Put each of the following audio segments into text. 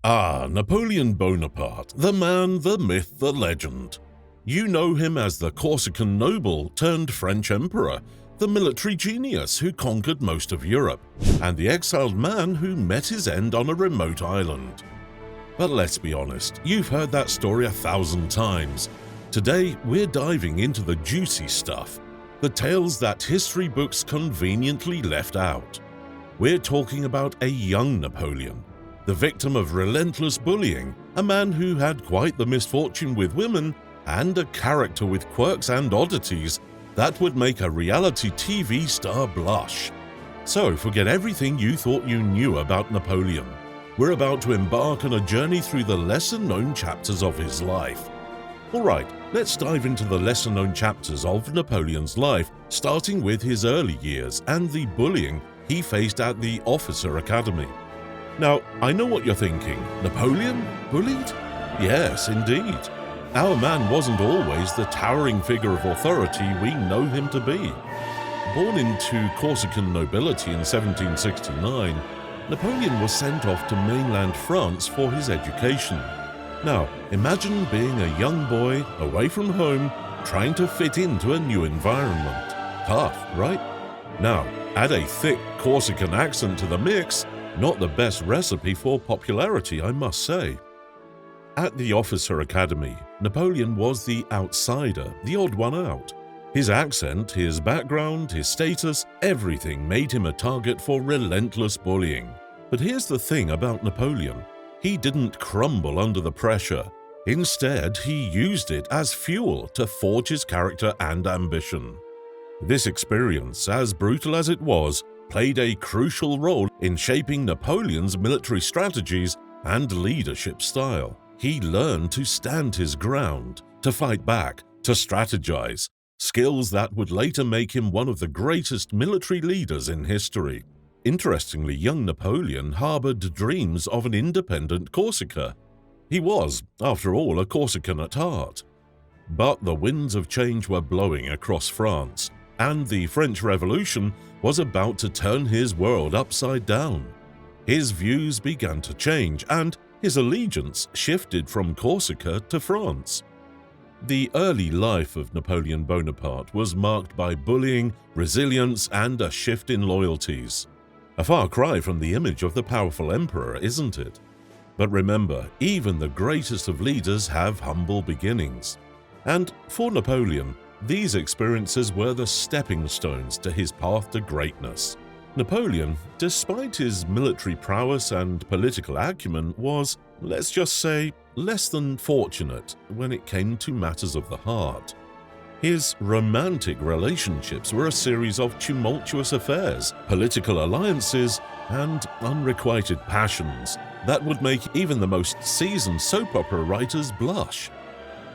Napoleon Bonaparte, the man, the myth, the legend. You know him as the Corsican noble turned French emperor, the military genius who conquered most of Europe, and the exiled man who met his end on a remote island. But let's be honest, you've heard that story 1,000 times. Today, we're diving into the juicy stuff, the tales that history books conveniently left out. We're talking about a young Napoleon, the victim of relentless bullying, a man who had quite the misfortune with women, and a character with quirks and oddities that would make a reality TV star blush. So forget everything you thought you knew about Napoleon. We're about to embark on a journey through the lesser-known chapters of his life. Alright, let's dive into the lesser-known chapters of Napoleon's life, starting with his early years and the bullying he faced at the Officer Academy. Now, I know what you're thinking. Napoleon? Bullied? Yes, indeed. Our man wasn't always the towering figure of authority we know him to be. Born into Corsican nobility in 1769, Napoleon was sent off to mainland France for his education. Now, imagine being a young boy away from home, trying to fit into a new environment. Tough, right? Now, add a thick Corsican accent to the mix, not the best recipe for popularity, I must say. At the Officer Academy, Napoleon was the outsider, the odd one out. His accent, his background, his status, everything made him a target for relentless bullying. But here's the thing about Napoleon. He didn't crumble under the pressure. Instead, he used it as fuel to forge his character and ambition. This experience, as brutal as it was, played a crucial role in shaping Napoleon's military strategies and leadership style. He learned to stand his ground, to fight back, to strategize, skills that would later make him one of the greatest military leaders in history. Interestingly, young Napoleon harbored dreams of an independent Corsica. He was, after all, a Corsican at heart. But the winds of change were blowing across France, and the French Revolution was about to turn his world upside down. His views began to change, and his allegiance shifted from Corsica to France. The early life of Napoleon Bonaparte was marked by bullying, resilience, and a shift in loyalties. A far cry from the image of the powerful emperor, isn't it? But remember, even the greatest of leaders have humble beginnings. And for Napoleon, these experiences were the stepping stones to his path to greatness. Napoleon, despite his military prowess and political acumen, was, let's just say, less than fortunate when it came to matters of the heart. His romantic relationships were a series of tumultuous affairs, political alliances, and unrequited passions that would make even the most seasoned soap opera writers blush.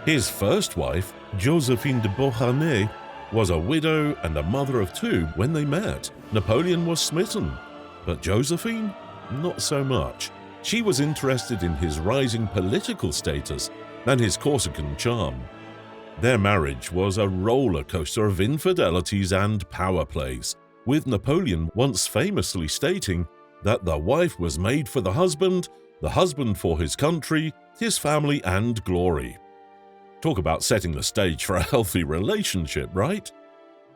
His first wife, Josephine de Beauharnais, was a widow and a mother of two when they met. Napoleon was smitten, but Josephine, not so much. She was interested in his rising political status and his Corsican charm. Their marriage was a roller coaster of infidelities and power plays, with Napoleon once famously stating that the wife was made for the husband for his country, his family, and glory. Talk about setting the stage for a healthy relationship, right?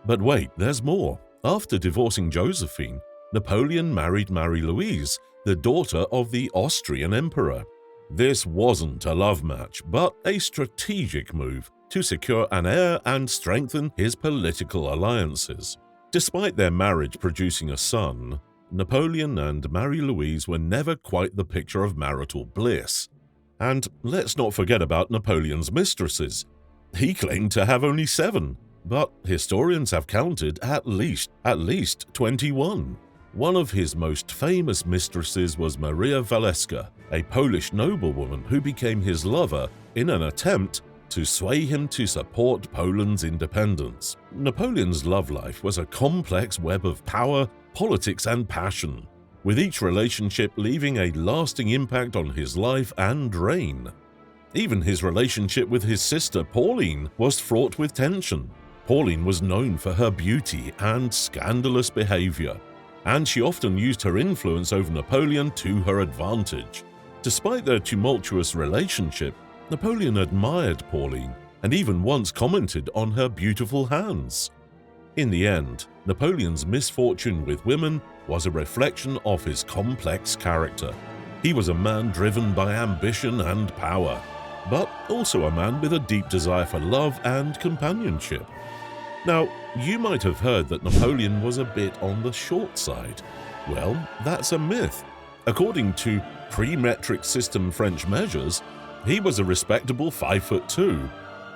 But wait, there's more. After divorcing Josephine, Napoleon married Marie-Louise, the daughter of the Austrian emperor. This wasn't a love match, but a strategic move to secure an heir and strengthen his political alliances. Despite their marriage producing a son, Napoleon and Marie-Louise were never quite the picture of marital bliss. And let's not forget about Napoleon's mistresses. He claimed to have only 7, but historians have counted at least 21. One of his most famous mistresses was Maria Waleska, a Polish noblewoman who became his lover in an attempt to sway him to support Poland's independence. Napoleon's love life was a complex web of power, politics, and passion, with each relationship leaving a lasting impact on his life and reign. Even his relationship with his sister Pauline was fraught with tension. Pauline was known for her beauty and scandalous behavior, and she often used her influence over Napoleon to her advantage. Despite their tumultuous relationship, Napoleon admired Pauline and even once commented on her beautiful hands. In the end, Napoleon's misfortune with women was a reflection of his complex character. He was a man driven by ambition and power, but also a man with a deep desire for love and companionship. Now, you might have heard that Napoleon was a bit on the short side. Well, that's a myth. According to pre-metric system French measures, he was a respectable 5'2".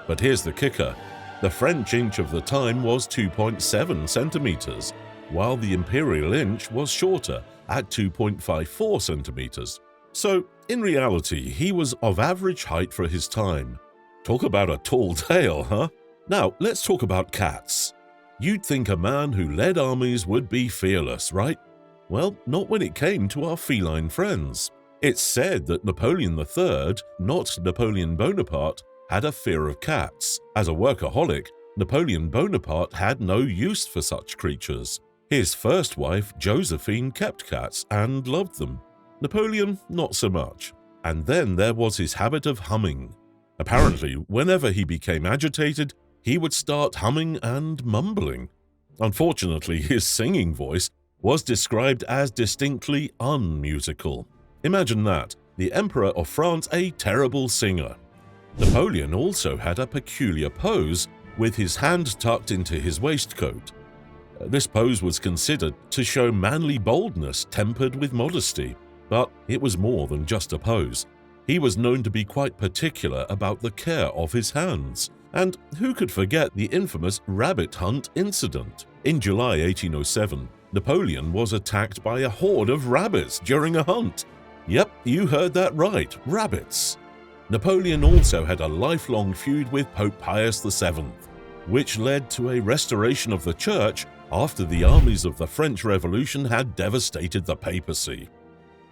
But here's the kicker. The French inch of the time was 2.7 centimeters, while the imperial inch was shorter at 2.54 centimeters. So, in reality, he was of average height for his time. Talk about a tall tale, huh? Now, let's talk about cats. You'd think a man who led armies would be fearless, right? Well, not when it came to our feline friends. It's said that Napoleon III, not Napoleon Bonaparte, had a fear of cats. As a workaholic, Napoleon Bonaparte had no use for such creatures. His first wife, Josephine, kept cats and loved them. Napoleon, not so much. And then there was his habit of humming. Apparently, whenever he became agitated, he would start humming and mumbling. Unfortunately, his singing voice was described as distinctly unmusical. Imagine that, the Emperor of France a terrible singer. Napoleon also had a peculiar pose, with his hand tucked into his waistcoat. This pose was considered to show manly boldness tempered with modesty, but it was more than just a pose. He was known to be quite particular about the care of his hands. And who could forget the infamous rabbit hunt incident? In July 1807, Napoleon was attacked by a horde of rabbits during a hunt. Yep, you heard that right, rabbits. Napoleon also had a lifelong feud with Pope Pius VII, which led to a restoration of the church after the armies of the French Revolution had devastated the papacy.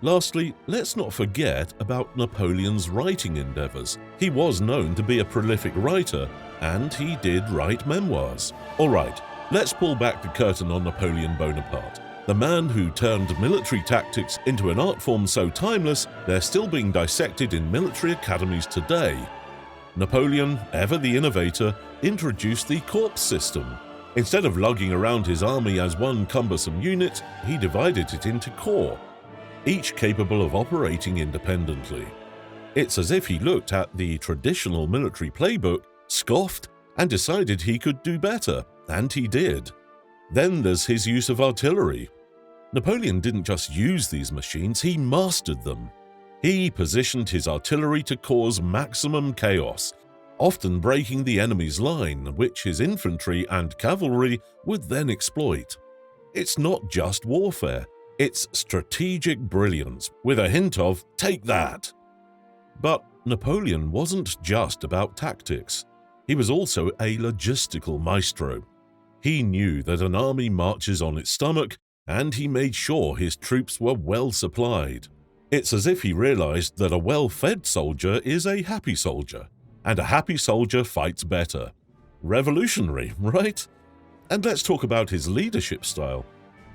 Lastly, let's not forget about Napoleon's writing endeavors. He was known to be a prolific writer, and he did write memoirs. Alright, let's pull back the curtain on Napoleon Bonaparte, the man who turned military tactics into an art form so timeless they're still being dissected in military academies today. Napoleon, ever the innovator, introduced the corps system. Instead of lugging around his army as one cumbersome unit, he divided it into corps, each capable of operating independently. It's as if he looked at the traditional military playbook, scoffed, and decided he could do better, and he did. Then there's his use of artillery. Napoleon didn't just use these machines, he mastered them. He positioned his artillery to cause maximum chaos, often breaking the enemy's line, which his infantry and cavalry would then exploit. It's not just warfare. It's strategic brilliance, with a hint of, take that. But Napoleon wasn't just about tactics. He was also a logistical maestro. He knew that an army marches on its stomach, and he made sure his troops were well supplied. It's as if he realized that a well-fed soldier is a happy soldier, and a happy soldier fights better. Revolutionary, right? And let's talk about his leadership style.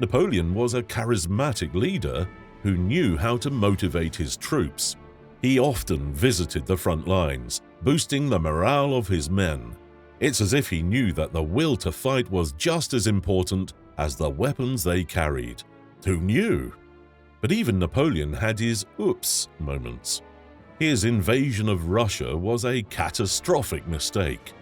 Napoleon was a charismatic leader who knew how to motivate his troops. He often visited the front lines, boosting the morale of his men. It's as if he knew that the will to fight was just as important as the weapons they carried. Who knew? But even Napoleon had his oops moments. His invasion of Russia was a catastrophic mistake.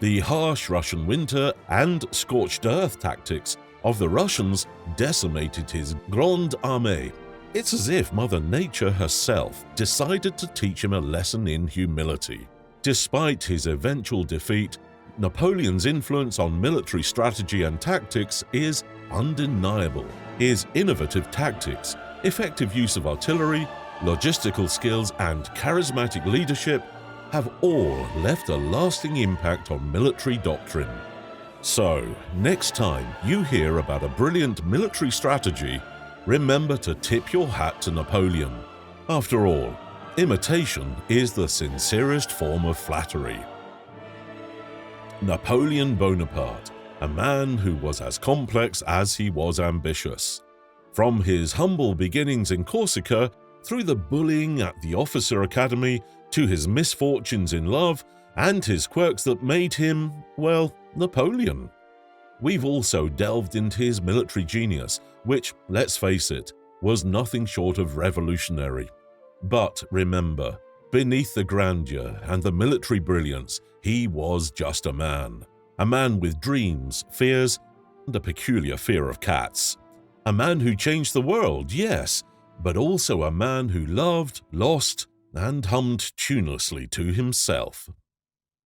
The harsh Russian winter and scorched earth tactics of the Russians decimated his Grande Armée. It's as if Mother Nature herself decided to teach him a lesson in humility. Despite his eventual defeat, Napoleon's influence on military strategy and tactics is undeniable. His innovative tactics, effective use of artillery, logistical skills, and charismatic leadership have all left a lasting impact on military doctrine. So, next time you hear about a brilliant military strategy, remember to tip your hat to Napoleon. After all, imitation is the sincerest form of flattery. Napoleon Bonaparte, a man who was as complex as he was ambitious. From his humble beginnings in Corsica, Through the bullying at the officer academy, to his misfortunes in love, and his quirks that made him, well, Napoleon. We've also delved into his military genius, which, let's face it, was nothing short of revolutionary. But remember, beneath the grandeur and the military brilliance, he was just a man with dreams, fears, and a peculiar fear of cats. A man who changed the world, yes, but also a man who loved, lost, and hummed tunelessly to himself.